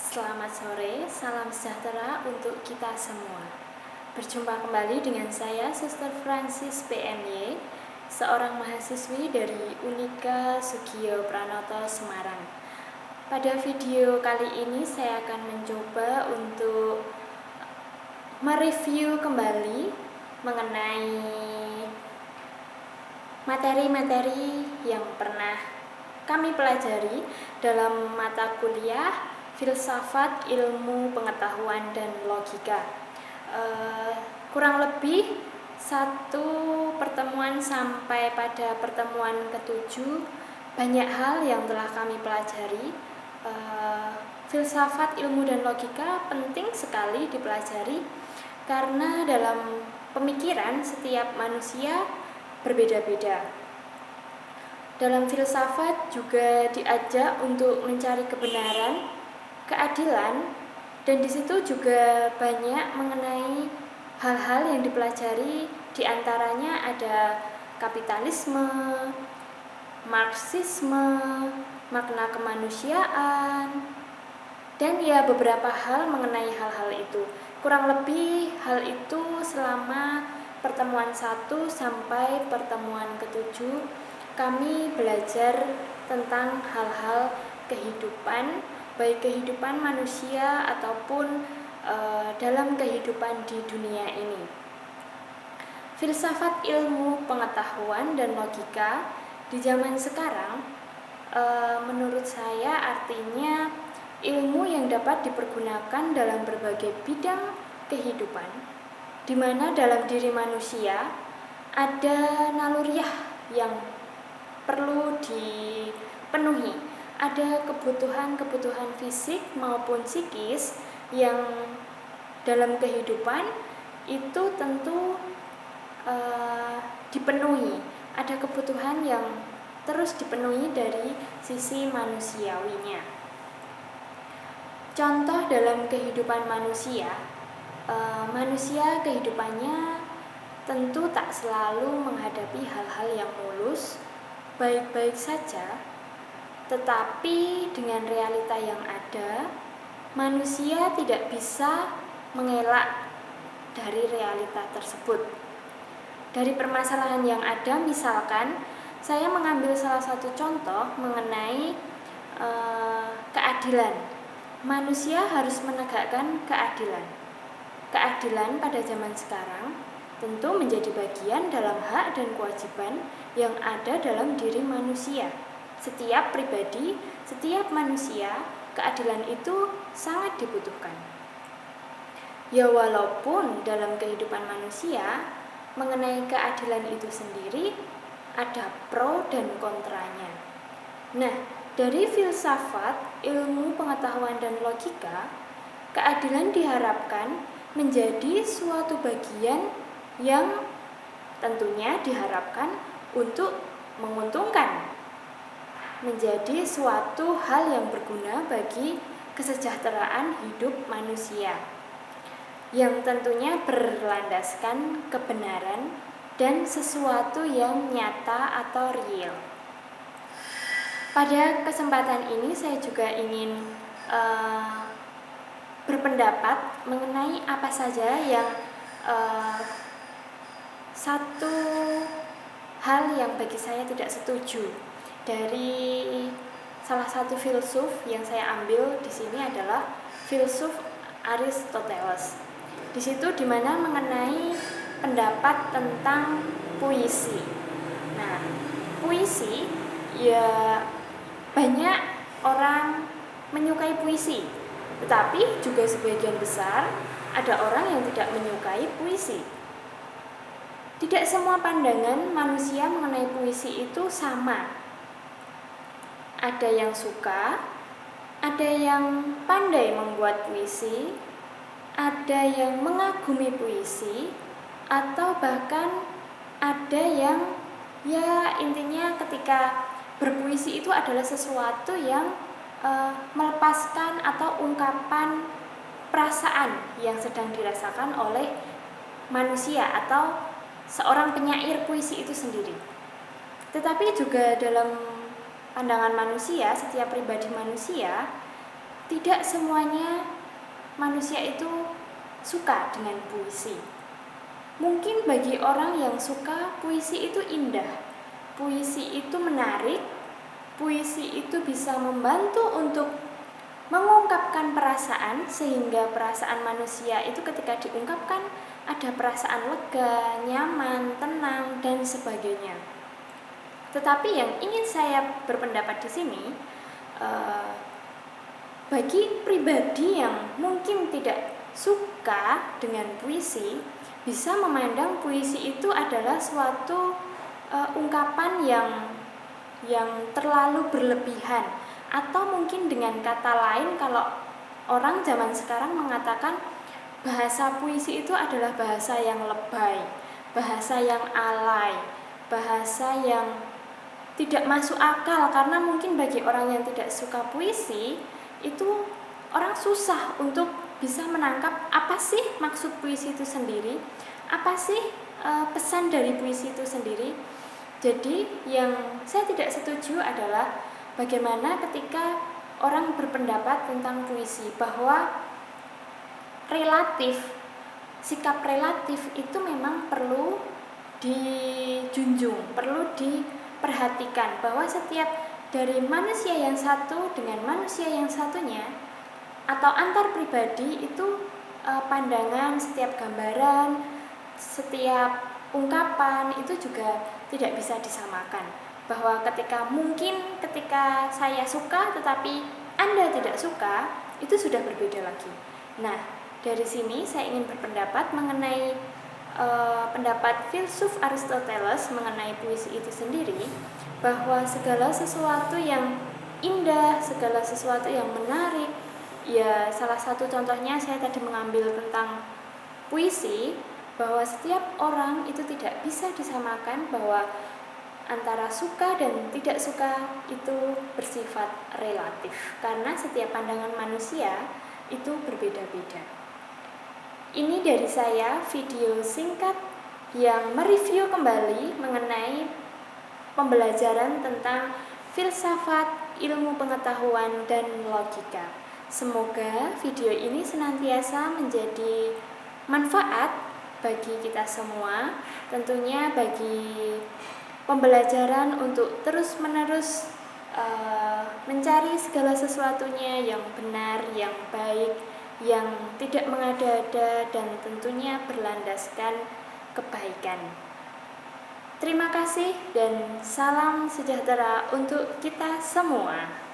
Selamat sore, salam sejahtera untuk kita semua. Berjumpa kembali dengan saya, Suster Francis PMY, seorang mahasiswi dari Unika Sugio Pranoto Semarang. Pada video kali ini saya akan mencoba untuk mereview kembali mengenai materi-materi yang pernah kami pelajari dalam mata kuliah Filsafat Ilmu Pengetahuan dan Logika. Kurang lebih satu pertemuan sampai pada pertemuan ke-7 banyak hal yang telah kami pelajari. Filsafat ilmu dan logika penting sekali dipelajari karena dalam pemikiran setiap manusia berbeda-beda. Dalam filsafat juga diajak untuk mencari kebenaran, keadilan, dan di situ juga banyak mengenai hal-hal yang dipelajari. Diantaranya ada kapitalisme, marxisme, makna kemanusiaan, dan ya beberapa hal mengenai hal-hal itu. Kurang lebih hal itu selama pertemuan 1 sampai pertemuan ke-7 kami belajar tentang hal-hal kehidupan, baik kehidupan manusia ataupun dalam kehidupan di dunia ini. Filsafat ilmu pengetahuan dan logika di zaman sekarang menurut saya artinya ilmu yang dapat dipergunakan dalam berbagai bidang kehidupan, di mana dalam diri manusia ada naluriah yang perlu dipenuhi. Ada kebutuhan-kebutuhan fisik maupun psikis yang dalam kehidupan itu tentu dipenuhi. Ada kebutuhan yang terus dipenuhi dari sisi manusiawinya. Contoh dalam kehidupan manusia, manusia kehidupannya tentu tak selalu menghadapi hal-hal yang mulus, baik-baik saja. Tetapi dengan realita yang ada, manusia tidak bisa mengelak dari realita tersebut. Dari permasalahan yang ada, misalkan saya mengambil salah satu contoh mengenai keadilan. Manusia harus menegakkan keadilan. Keadilan pada zaman sekarang tentu menjadi bagian dalam hak dan kewajiban yang ada dalam diri manusia. Setiap pribadi, setiap manusia, keadilan itu sangat dibutuhkan. Ya walaupun dalam kehidupan manusia, mengenai keadilan itu sendiri ada pro dan kontranya. Nah, dari filsafat, ilmu pengetahuan dan logika, keadilan diharapkan menjadi suatu bagian yang tentunya diharapkan untuk menguntungkan, menjadi suatu hal yang berguna bagi kesejahteraan hidup manusia, yang tentunya berlandaskan kebenaran dan sesuatu yang nyata atau real. Pada kesempatan ini saya juga ingin berpendapat mengenai apa saja yang satu hal yang bagi saya tidak setuju dari salah satu filsuf yang saya ambil di sini adalah filsuf Aristoteles. Di situ dimana mengenai pendapat tentang puisi. Nah, puisi ya banyak orang menyukai puisi, tetapi juga sebagian besar ada orang yang tidak menyukai puisi. Tidak semua pandangan manusia mengenai puisi itu sama. Ada yang suka, ada yang pandai membuat puisi, ada yang mengagumi puisi, atau bahkan ada yang ya intinya ketika berpuisi itu adalah sesuatu yang melepaskan atau ungkapan perasaan yang sedang dirasakan oleh manusia atau seorang penyair puisi itu sendiri. Tetapi juga dalam pandangan manusia, setiap pribadi manusia tidak semuanya manusia itu suka dengan puisi. Mungkin bagi orang yang suka, puisi itu indah, puisi itu menarik, puisi itu bisa membantu untuk mengungkapkan perasaan, sehingga perasaan manusia itu ketika diungkapkan ada perasaan lega, nyaman, tenang, dan sebagainya. Tetapi yang ingin saya berpendapat di sini, bagi pribadi yang mungkin tidak suka dengan puisi, bisa memandang puisi itu adalah suatu ungkapan yang terlalu berlebihan, atau mungkin dengan kata lain, kalau orang zaman sekarang mengatakan bahasa puisi itu adalah bahasa yang lebay, bahasa yang alay, bahasa yang tidak masuk akal, karena mungkin bagi orang yang tidak suka puisi itu orang susah untuk bisa menangkap apa sih maksud puisi itu sendiri, apa sih pesan dari puisi itu sendiri. Jadi yang saya tidak setuju adalah bagaimana ketika orang berpendapat tentang puisi bahwa sikap relatif itu memang perlu dijunjung, perlu diperhatikan, bahwa setiap dari manusia yang satu dengan manusia yang satunya atau antar pribadi itu pandangan, setiap gambaran, setiap ungkapan itu juga tidak bisa disamakan. Bahwa ketika saya suka tetapi Anda tidak suka, itu sudah berbeda lagi. Nah, dari sini saya ingin berpendapat mengenai pendapat filsuf Aristoteles mengenai puisi itu sendiri, bahwa segala sesuatu yang indah, segala sesuatu yang menarik, ya salah satu contohnya saya tadi mengambil tentang puisi, bahwa setiap orang itu tidak bisa disamakan, bahwa antara suka dan tidak suka itu bersifat relatif, karena setiap pandangan manusia itu berbeda-beda. Ini dari saya video singkat yang mereview kembali mengenai pembelajaran tentang filsafat, ilmu pengetahuan, dan logika. Semoga video ini senantiasa menjadi manfaat bagi kita semua, tentunya bagi pembelajaran untuk terus-menerus mencari segala sesuatunya yang benar, yang baik, yang tidak mengada-ada, dan tentunya berlandaskan kebaikan. Terima kasih dan salam sejahtera untuk kita semua.